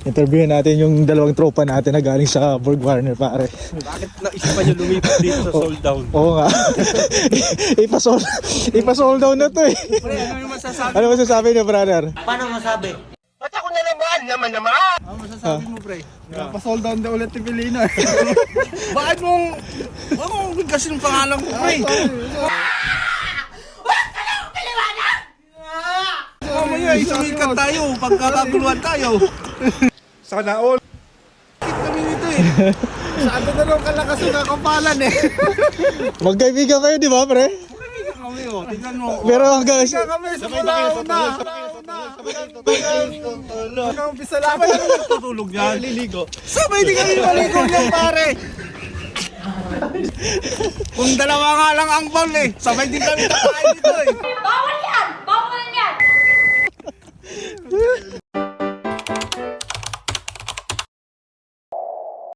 Interviewin natin yung dalawang tropa natin na galing sa Borg Warner, pare. Bakit naisipan nyo lumipat dito sa sold down? Oo nga. Ipa-sold down na to eh. Pre, ano yung masasabi? Ano masasabi niyo, brother? Paano masabi? Ano masasabi mo, pre? Pa-sold down na ulit ni Pilino. Bakit mong kasi ng pangalan ko, pre? Mamaya, isumikat tayo. Pagkakaguluhan tayo. Sana all. Kami nito eh. Saan na rin kalakas ng kakapalan eh. Magkaibigan kayo, di ba, pre? Kaibigan kami oh. Tingnan mo. Pero hanggang Kami sa una. Hanggang umpisa lang. Sabay kami nagtutulog yan. Liligo. Sabay di kami maligo niyan, pare. Kung dalawa nga lang ang ball eh. Sabay din kami nakain dito eh.